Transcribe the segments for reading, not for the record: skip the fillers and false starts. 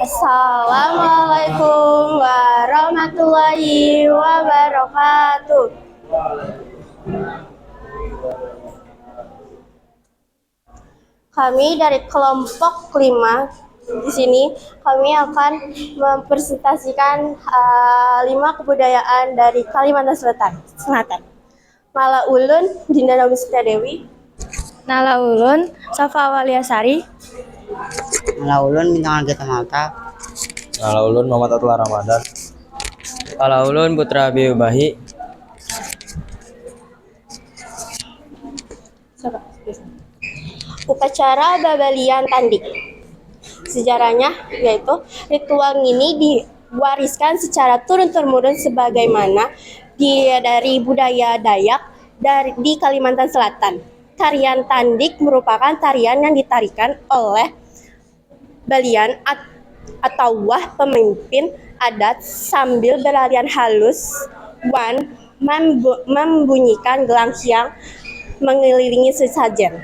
Assalamualaikum warahmatullahi wabarakatuh. Kami dari kelompok 5 di sini kami akan mempresentasikan 5 kebudayaan dari Kalimantan Selatan. Mala Ulun Dinda Naumi Setiadewi. Nala Ulun Safa Waliasari. Nala Ulun Bintang Algeta Malta. Nala Ulun Muhammad Atla Ramadan. Nala Ulun Putra Biubahi. Upacara Babalian Tandik. Sejarahnya yaitu ritual ini diwariskan secara turun-temurun sebagaimana dari budaya Dayak di Kalimantan Selatan. Tarian Tandik merupakan tarian yang ditarikan oleh balian atau pemimpin adat sambil berlarian halus membunyikan gelang yang mengelilingi sesajen.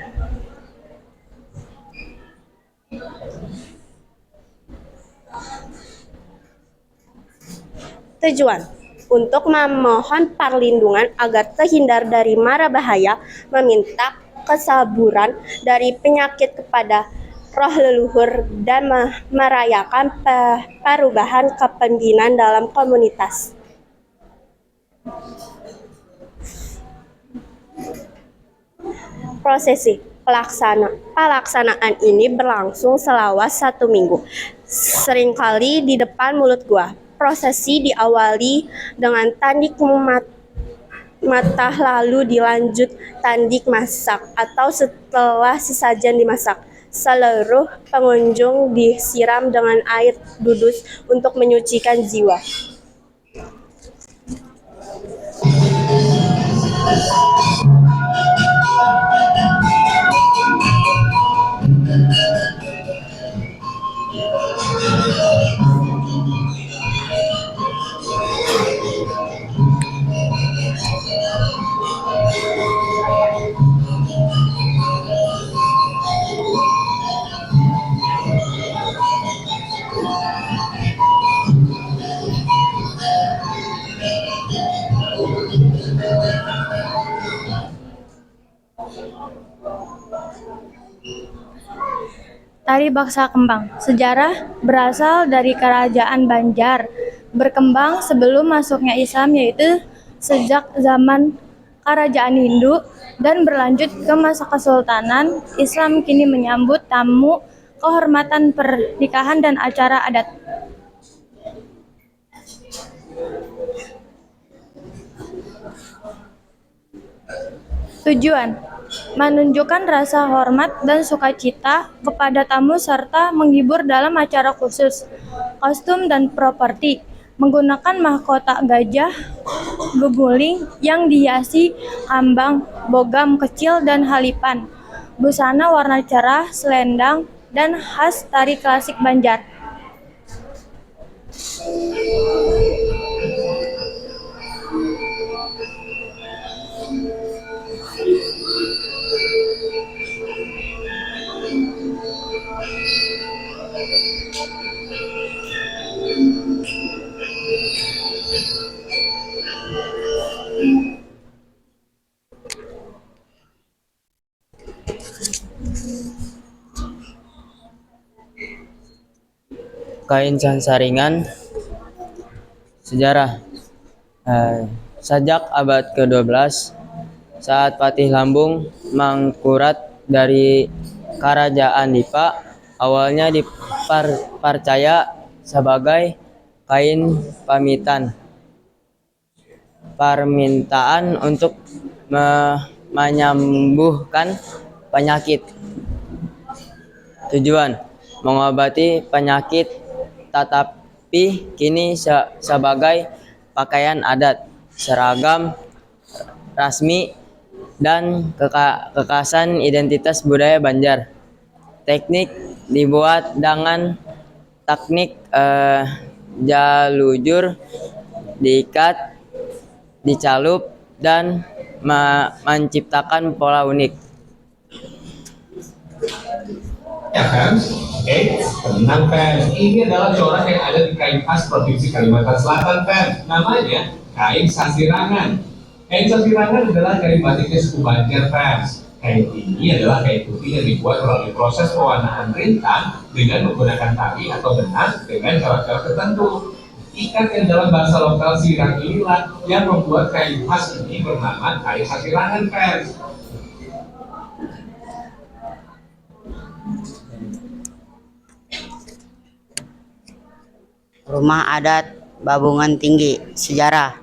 Tujuan untuk memohon perlindungan agar terhindar dari mara bahaya, meminta kesaburan dari penyakit kepada roh leluhur, dan merayakan perubahan kepemimpinan dalam komunitas. Prosesi pelaksanaan ini berlangsung selama 1 minggu, seringkali di depan mulut gua. Prosesi diawali dengan tandik mata, lalu dilanjut tandik masak, atau setelah sesajen dimasak, seluruh pengunjung disiram dengan air dudus untuk menyucikan jiwa. Tari Baksa Kembang. Sejarah berasal dari Kerajaan Banjar, berkembang sebelum masuknya Islam, yaitu sejak zaman Kerajaan Hindu dan berlanjut ke masa Kesultanan. Islam kini menyambut tamu, kehormatan pernikahan, dan acara adat. Tujuan: menunjukkan rasa hormat dan sukacita kepada tamu serta menghibur dalam acara khusus. Kostum dan properti: menggunakan mahkota gajah beguling yang dihiasi ambang, bogam kecil, dan halipan. Busana warna cerah, selendang, dan khas tari klasik Banjar. Kain Sansaringan. Sejarah. Sejak abad ke-12, saat Patih Lambung Mangkurat dari Kerajaan Dipa awalnya dipercaya sebagai kain permintaan untuk menyembuhkan penyakit. Tujuan: mengobati penyakit, tetapi kini sebagai pakaian adat, seragam rasmi, dan kekhasan identitas budaya Banjar. Teknik: dibuat dengan teknik jalujur, diikat, dicalup, dan menciptakan pola unik. Ya kan? Oke, tenang fans. Ini adalah corak yang ada di kain khas Provinsi Kalimantan Selatan fans. Namanya kain sasirangan. Kain sasirangan adalah kain batiknya suku Banjar fans. Kain ini adalah kain putih yang dibuat melalui proses pewarnaan rintang dengan menggunakan tali atau benang dengan cara-cara tertentu. Ikat yang dalam bahasa lokal sirang inilah yang membuat kain khas ini bernama kain sasirangan fans. Rumah adat Babungan Tinggi. Sejarah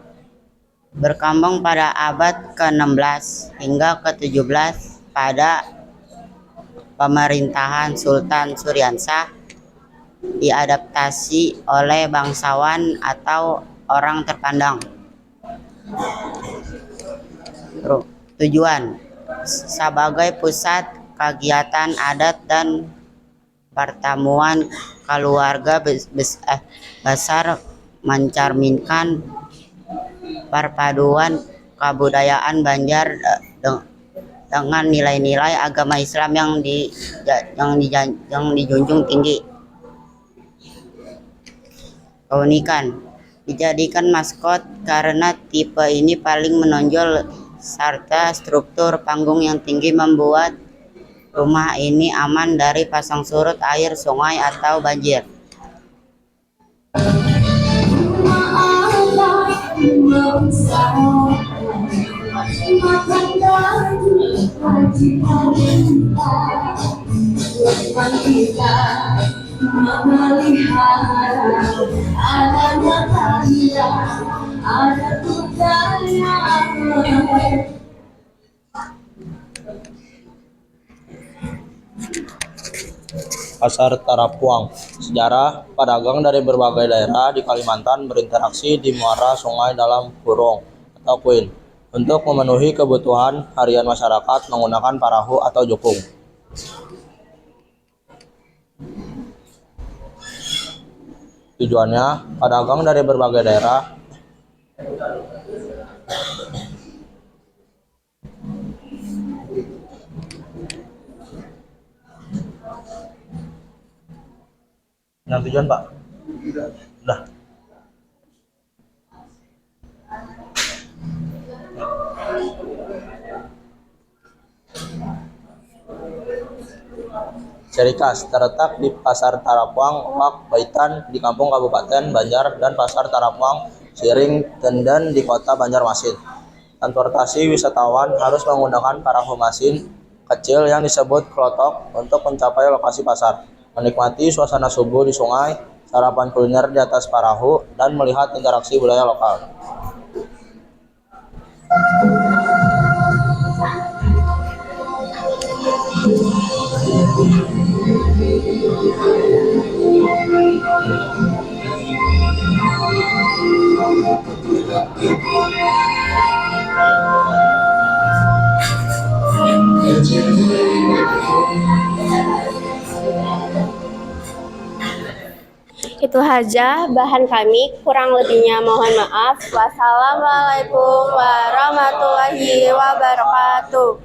berkembang pada abad ke-16 hingga ke-17 pada pemerintahan Sultan Suryansah, diadaptasi oleh bangsawan atau orang terpandang. Tujuan: sebagai pusat kegiatan adat dan pertemuan keluarga besar, mencerminkan perpaduan kebudayaan Banjar dengan nilai-nilai agama Islam yang dijunjung tinggi. Keunikan: dijadikan maskot karena tipe ini paling menonjol serta struktur panggung yang tinggi membuat rumah ini aman dari pasang surut air sungai atau banjir. Pasar Tarapuang. Sejarah, pedagang dari berbagai daerah di Kalimantan berinteraksi di muara sungai dalam kurung atau kuil untuk memenuhi kebutuhan harian masyarakat menggunakan perahu atau jukung. Tujuannya, pedagang dari berbagai daerah yang tujuan Pak? Udah. Ciri khas terletak di Pasar Tarapuang, Pak Baitan di Kampung Kabupaten Banjar dan Pasar Tarapuang, Siring Tenden di Kota Banjarmasin. Transportasi wisatawan harus menggunakan perahu mesin kecil yang disebut klotok untuk mencapai lokasi pasar, menikmati suasana subuh di sungai, sarapan kuliner di atas perahu, dan melihat interaksi budaya lokal. Itu saja bahan kami, kurang lebihnya mohon maaf. Wassalamualaikum warahmatullahi wabarakatuh.